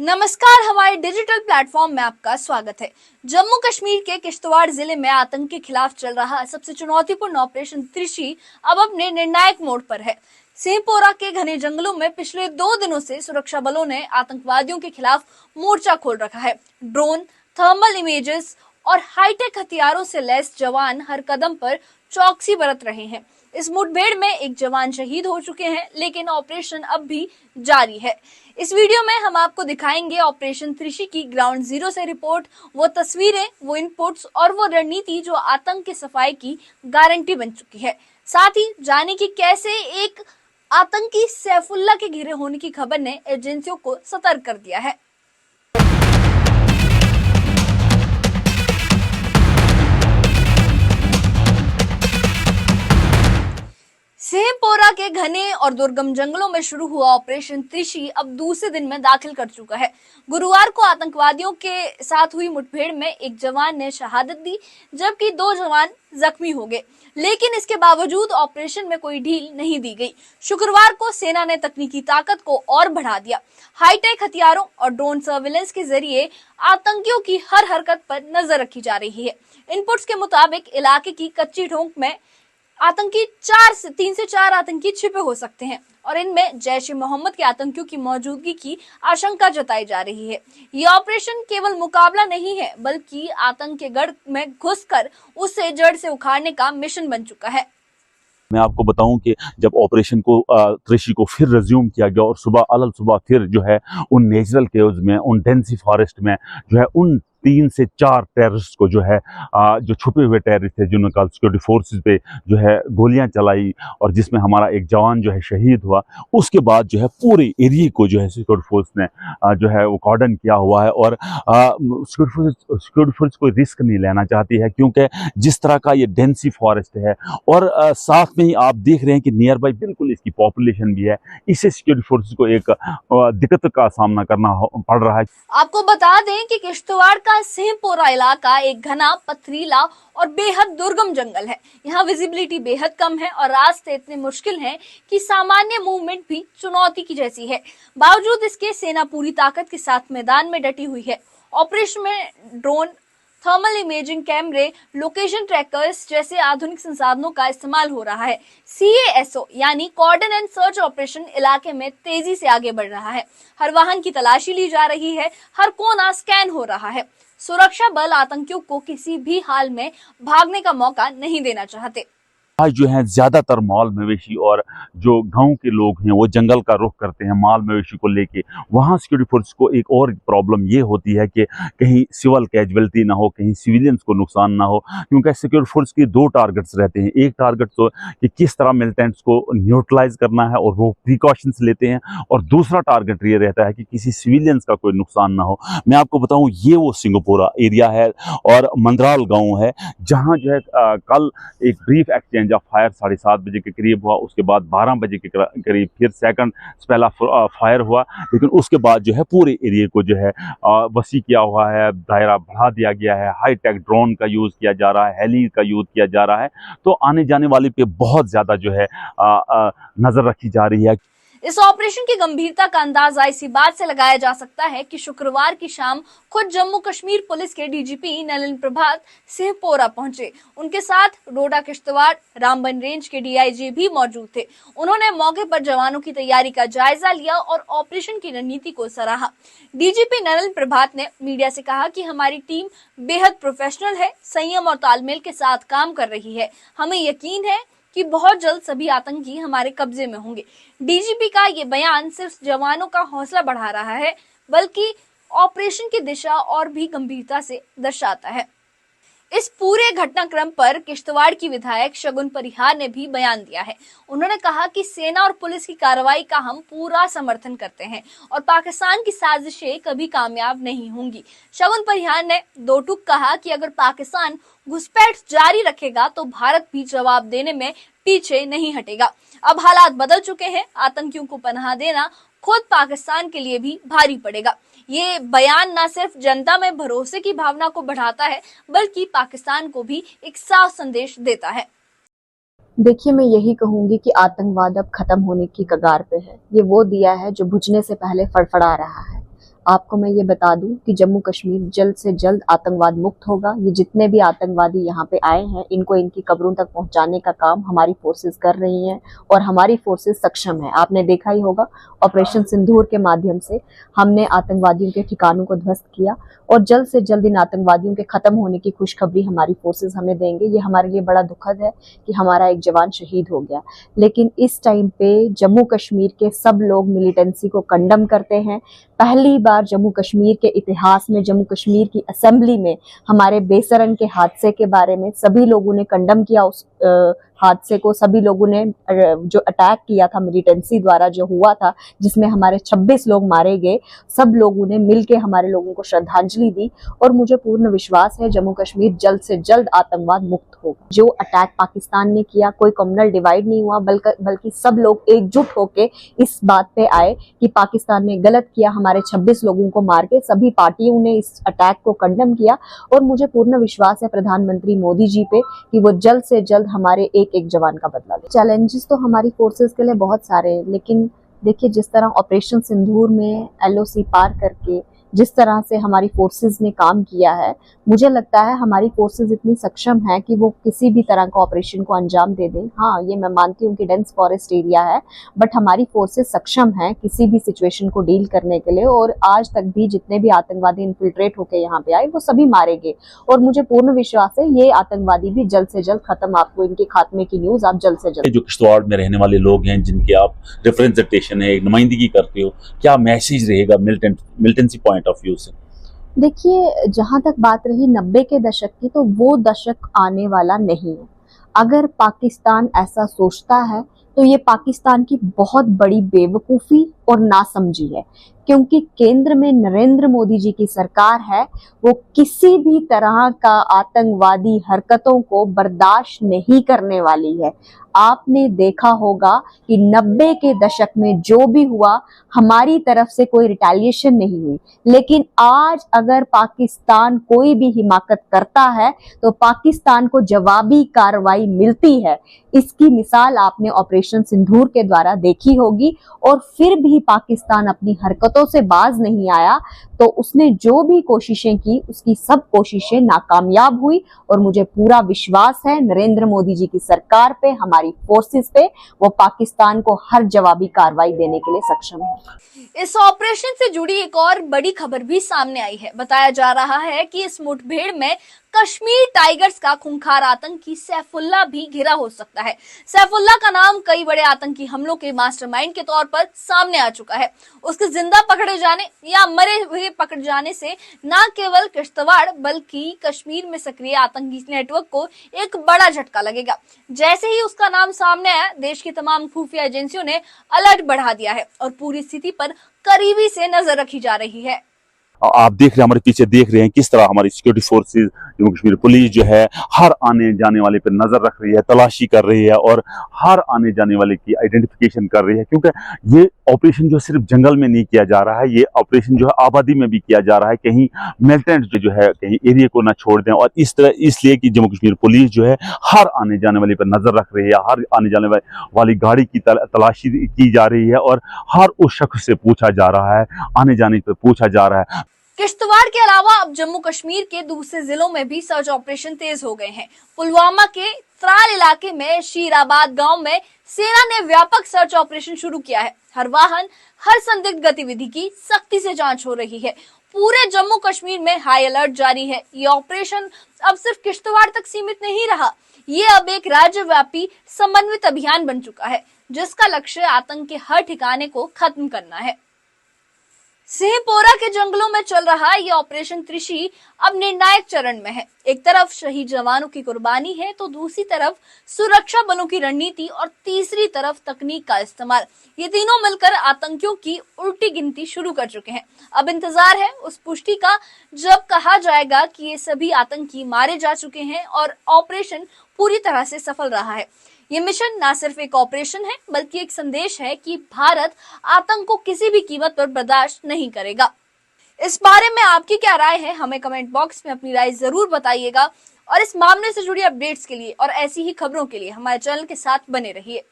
नमस्कार, हमारे digital platform में आपका स्वागत है। जम्मू कश्मीर के किश्तवाड़ जिले में आतंक के खिलाफ चल रहा सबसे चुनौतीपूर्ण ऑपरेशन त्रिशी अब अपने निर्णायक मोड़ पर है। सिंहपोरा के घने जंगलों में पिछले 2 दिनों से सुरक्षा बलों ने आतंकवादियों के खिलाफ मोर्चा खोल रखा है। ड्रोन, थर्मल इमेजेस और हाईटेक हथियारों से लैस जवान हर कदम पर चौकसी बरत रहे हैं। इस मुठभेड़ में एक जवान शहीद हो चुके हैं, लेकिन ऑपरेशन अब भी जारी है। इस वीडियो में हम आपको दिखाएंगे ऑपरेशन त्रिशी की ग्राउंड जीरो से रिपोर्ट, वो तस्वीरें, वो इनपुट्स और वो रणनीति जो आतंक के सफाई की गारंटी बन चुकी है। साथ ही जाने की कैसे एक आतंकी सैफुल्लाह के घिरे होने की खबर ने एजेंसियों को सतर्क कर दिया है। सिंहपोरा के घने और दुर्गम जंगलों में शुरू हुआ ऑपरेशन त्रिशी अब दूसरे दिन में दाखिल कर चुका है। गुरुवार को आतंकवादियों के साथ हुई मुठभेड़ में एक जवान ने शहादत दी, जबकि 2 जवान जख्मी हो गए, लेकिन इसके बावजूद ऑपरेशन में कोई ढील नहीं दी गई। शुक्रवार को सेना ने तकनीकी ताकत को और बढ़ा दिया। हाईटेक हथियारों और ड्रोन सर्विलेंस के जरिए आतंकियों की हर हरकत पर नजर रखी जा रही है। इनपुट्स के मुताबिक इलाके की कच्ची ढोंक में आतंकी 3 से 4 आतंकी छिपे हो सकते हैं और इनमें जैश-ए-मोहम्मद के आतंकियों की मौजूदगी की आशंका जताई जा रही है। ये ऑपरेशन केवल मुकाबला नहीं है, बल्कि आतंक के गढ़ में घुसकर उसे जड़ से उखाड़ने का मिशन बन चुका है। मैं आपको बताऊं कि जब ऑपरेशन को त्रिशी को फिर रिज्यूम किया गया और सुबह फिर जो है उन नेचुरल केव्स में, उन डेंसी फॉरेस्ट में जो है उन 3 से 4 टेररिस्ट को जो है जो छुपे हुए टेररिस्ट थे, जिन्होंने कल सिक्योरिटी फोर्सेस पे जो है गोलियां चलाई और जिसमें हमारा एक जवान जो है शहीद हुआ, उसके बाद जो है पूरे एरिया को जो है सिक्योरिटी फोर्स ने जो है वो कॉर्डन किया हुआ है और सिक्योरिटी फोर्स कोई रिस्क नहीं लेना चाहती है, क्योंकि जिस तरह का ये डेंसी फॉरेस्ट है और साथ में ही आप देख रहे हैं कि नियर बाई बिल्कुल इसकी पॉपुलेशन भी है। इससे सिक्योरिटी फोर्सेस को एक दिक्कत का सामना करना पड़ रहा है। आपको बता दें कि किश्तवाड़ का सिंहपोरा इलाका एक घना, पथरीला और बेहद दुर्गम जंगल है। यहाँ विजिबिलिटी बेहद कम है और रास्ते इतने मुश्किल हैं कि सामान्य मूवमेंट भी चुनौती की जैसी है। बावजूद इसके सेना पूरी ताकत के साथ मैदान में डटी हुई है। ऑपरेशन में ड्रोन, थर्मल इमेजिंग कैमरे, लोकेशन ट्रैकर्स जैसे आधुनिक संसाधनों का इस्तेमाल हो रहा है। CASO यानी कॉर्डन एंड सर्च ऑपरेशन इलाके में तेजी से आगे बढ़ रहा है। हर वाहन की तलाशी ली जा रही है, हर कोना स्कैन हो रहा है। सुरक्षा बल आतंकियों को किसी भी हाल में भागने का मौका नहीं देना चाहते। आज जो है ज्यादातर माल मवेशी और जो गांव के लोग हैं वो जंगल का रुख करते हैं माल मवेशी को लेके। वहाँ सिक्योरिटी फोर्स को एक और प्रॉब्लम ये होती है कि कहीं सिविल कैजुअलिटी ना हो, कहीं सिविलियंस को नुकसान ना हो, क्योंकि सिक्योरिटी फोर्स के 2 टारगेट्स रहते हैं। एक टारगेट तो कि किस तरह मिलिटेंट्स को न्यूट्रलाइज करना है और वो प्रिकॉशंस लेते हैं, और दूसरा टारगेट ये रहता है कि किसी सिविलियंस का कोई नुकसान ना हो। मैं आपको बताऊँ, ये वो सिंहपोरा एरिया है और मंदराल गाँव है, जहाँ जो है कल एक ब्रीफ एक्सचेंज ऑफ फायर 7:30 बजे के करीब हुआ। उसके बाद 12 बजे के करीब फिर सेकंड पहला फायर हुआ, लेकिन उसके बाद जो है पूरे एरिया को जो है वसी किया हुआ है, दायरा बढ़ा दिया गया है। हाईटेक ड्रोन का यूज़ किया जा रहा है, हेली का यूज़ किया जा रहा है, तो आने जाने वाले पे बहुत ज़्यादा जो है नज़र रखी जा रही है। इस ऑपरेशन की गंभीरता का अंदाजा इसी बात से लगाया जा सकता है कि शुक्रवार की शाम खुद जम्मू कश्मीर पुलिस के DGP नलिन प्रभात सिंहपोरा पहुंचे। उनके साथ डोडा, किश्तवाड़, रामबन रेंज के DIG भी मौजूद थे। उन्होंने मौके पर जवानों की तैयारी का जायजा लिया और ऑपरेशन की रणनीति को सराहा। DGP नलिन प्रभात ने मीडिया से कहा कि हमारी टीम बेहद प्रोफेशनल है, संयम और तालमेल के साथ काम कर रही है। हमें यकीन है कि बहुत जल्द सभी आतंकी हमारे कब्जे में होंगे। DGP का ये बयान सिर्फ जवानों का हौसला बढ़ा रहा है, बल्कि ऑपरेशन की दिशा और भी गंभीरता से दर्शाता है। इस पूरे घटनाक्रम पर किश्तवाड़ की विधायक शगुन परिहार ने भी बयान दिया है। उन्होंने कहा कि सेना और पुलिस की कार्रवाई का हम पूरा समर्थन करते हैं और पाकिस्तान की साजिशें कभी कामयाब नहीं होंगी। शगुन परिहार ने 2 टूक कहा कि अगर पाकिस्तान घुसपैठ जारी रखेगा तो भारत भी जवाब देने में पीछे नहीं हटेगा। अब हालात बदल चुके हैं, आतंकियों को पनाह देना खुद पाकिस्तान के लिए भी भारी पड़ेगा। ये बयान न सिर्फ जनता में भरोसे की भावना को बढ़ाता है, बल्कि पाकिस्तान को भी एक साफ संदेश देता है। देखिए, मैं यही कहूंगी कि आतंकवाद अब खत्म होने की कगार पे है। ये वो दिया है जो बुझने से पहले फड़फड़ा रहा है। आपको मैं ये बता दूं कि जम्मू कश्मीर जल्द से जल्द आतंकवाद मुक्त होगा। ये जितने भी आतंकवादी यहाँ पे आए हैं, इनको इनकी कब्रों तक पहुंचाने का काम हमारी फोर्सेस कर रही हैं और हमारी फोर्सेस सक्षम है। आपने देखा ही होगा, ऑपरेशन सिंदूर के माध्यम से हमने आतंकवादियों के ठिकानों को ध्वस्त किया और जल्द से जल्द इन आतंकवादियों के खत्म होने की खुशखबरी हमारी फोर्सेस हमें देंगे। ये हमारे लिए बड़ा दुखद है कि हमारा एक जवान शहीद हो गया, लेकिन इस टाइम पे जम्मू कश्मीर के सब लोग मिलिटेंसी को कंडम करते हैं। पहली बार जम्मू कश्मीर के इतिहास में, जम्मू कश्मीर की असेंबली में हमारे बेसरन के हादसे के बारे में सभी लोगों ने कंडम किया। उस हादसे को सभी लोगों ने, जो अटैक किया था मिलिटेंसी द्वारा जो हुआ था, जिसमें हमारे 26 लोग मारे गए, सब लोगों ने मिलकर हमारे लोगों को श्रद्धांजलि दी और मुझे पूर्ण विश्वास है जम्मू कश्मीर जल्द से जल्द आतंकवाद मुक्त होगा। जो अटैक पाकिस्तान ने किया, कोई कम्युनल डिवाइड नहीं हुआ, बल्कि सब लोग एकजुट होकर इस बात पे आए कि पाकिस्तान ने गलत किया, हमारे 26 लोगों को मार के। सभी पार्टियों ने इस अटैक को कंडम किया और मुझे पूर्ण विश्वास है प्रधानमंत्री मोदी जी पे कि वो जल्द से जल्द हमारे एक जवान का बदला ले। चैलेंजेस तो हमारी फोर्सेस के लिए बहुत सारे हैं, लेकिन देखिए जिस तरह ऑपरेशन सिंदूर में LOC पार करके जिस तरह से हमारी फोर्सेस ने काम किया है, मुझे लगता है हमारी फोर्सेस इतनी सक्षम है कि वो किसी भी तरह का ऑपरेशन को अंजाम दे दें। हाँ, ये मैं मानती हूँ कि डेंस फॉरेस्ट एरिया है, बट हमारी फोर्सेस सक्षम है किसी भी सिचुएशन को डील करने के लिए। और आज तक भी जितने भी आतंकवादी इन्फिल्ट्रेट होकर यहाँ पे आए, वो सभी मारे गए और मुझे पूर्ण विश्वास है ये आतंकवादी भी जल्द से जल्द खत्म। आपको इनके खात्मे की न्यूज आप जल्द से जल्द। जो किश्तवाड़ में रहने वाले लोग हैं, जिनके आप रिप्रेजेंटेशन है, नुमाइंदगी करते हो, क्या मैसेज रहेगा मिलिटेंसी पॉइंट ऑफ व्यू से? देखिए, जहां तक बात रही 90 के दशक की, तो वो दशक आने वाला नहीं है। अगर पाकिस्तान ऐसा सोचता है तो ये पाकिस्तान की बहुत बड़ी बेवकूफ़ी और नासमझी है, क्योंकि केंद्र में नरेंद्र मोदी जी की सरकार है। वो किसी भी तरह का आतंकवादी हरकतों को बर्दाश्त नहीं करने वाली है। आपने देखा होगा कि 90 के दशक में जो भी हुआ, हमारी तरफ से कोई रिटेलिएशन नहीं हुई, लेकिन आज अगर पाकिस्तान कोई भी हिमाकत करता है तो पाकिस्तान को जवाबी कार्रवाई मिलती है। इसकी मिसाल आपने ऑपरेशन सिंदूर के द्वारा देखी होगी। और फिर भी पाकिस्तान अपनी हरकतों से बाज नहीं आया, तो उसने जो भी कोशिशें की, उसकी सब कोशिशें नाकामयाब हुई। और मुझे पूरा विश्वास है नरेंद्र मोदी जी की सरकार पे, हमारी फोर्सेस पे, वो पाकिस्तान को हर जवाबी कार्रवाई देने के लिए सक्षम है। इस ऑपरेशन से जुड़ी एक और बड़ी खबर भी सामने आई है। बताया जा रहा है कि इस मुठभेड़ में कश्मीर टाइगर्स का खूंखार आतंकी सैफुल्ला भी घिरा हो सकता है। सैफुल्ला का नाम कई बड़े आतंकी हमलों के मास्टरमाइंड के तौर पर सामने आ चुका है। उसके जिंदा पकड़े जाने या मरे हुए पकड़ जाने से न केवल किश्तवाड़ बल्कि कश्मीर में सक्रिय आतंकी नेटवर्क को एक बड़ा झटका लगेगा। जैसे ही उसका नाम सामने आया, देश की तमाम खुफिया एजेंसियों ने अलर्ट बढ़ा दिया है और पूरी स्थिति पर करीबी से नजर रखी जा रही है। आप देख रहे हैं, हमारे पीछे देख रहे हैं किस तरह हमारी security forces, Jammu Kashmir police जो है हर आने जाने वाले पर नजर रख रही है, तलाशी कर रही है और हर आने जाने वाले की आइडेंटिफिकेशन कर रही है। क्योंकि ये ऑपरेशन जो सिर्फ जंगल में नहीं किया जा रहा है, ये ऑपरेशन जो है आबादी में भी किया जा रहा है। कहीं मिलिटेंट जो है कहीं एरिया को ना छोड़ दें, और इस तरह इसलिए कि जम्मू कश्मीर पुलिस जो है हर आने जाने वाले पर नजर रख रही है, हर आने जाने वाली गाड़ी की तलाशी की जा रही है और हर उस शख्स से पूछा जा रहा है, आने जाने पर पूछा जा रहा है। किश्तवाड़ के अलावा अब जम्मू कश्मीर के दूसरे जिलों में भी सर्च ऑपरेशन तेज हो गए हैं। पुलवामा के त्राल इलाके में शीराबाद गांव में सेना ने व्यापक सर्च ऑपरेशन शुरू किया है। हर वाहन, हर संदिग्ध गतिविधि की सख्ती से जांच हो रही है। पूरे जम्मू कश्मीर में हाई अलर्ट जारी है। ये ऑपरेशन अब सिर्फ किश्तवाड़ तक सीमित नहीं रहा, ये अब एक राज्यव्यापी समन्वित अभियान बन चुका है, जिसका लक्ष्य आतंक के हर ठिकाने को खत्म करना है। सिंहपोरा के जंगलों में चल रहा ये ऑपरेशन त्रिशी अब निर्णायक चरण में है। एक तरफ शहीद जवानों की कुर्बानी है, तो दूसरी तरफ सुरक्षा बलों की रणनीति और तीसरी तरफ तकनीक का इस्तेमाल। ये तीनों मिलकर आतंकियों की उल्टी गिनती शुरू कर चुके हैं। अब इंतजार है उस पुष्टि का जब कहा जाएगा कि ये सभी आतंकी मारे जा चुके हैं और ऑपरेशन पूरी तरह से सफल रहा है। ये मिशन न सिर्फ एक ऑपरेशन है, बल्कि एक संदेश है कि भारत आतंक को किसी भी कीमत पर बर्दाश्त नहीं करेगा। इस बारे में आपकी क्या राय है, हमें कमेंट बॉक्स में अपनी राय जरूर बताइएगा। और इस मामले से जुड़ी अपडेट्स के लिए और ऐसी ही खबरों के लिए हमारे चैनल के साथ बने रहिए।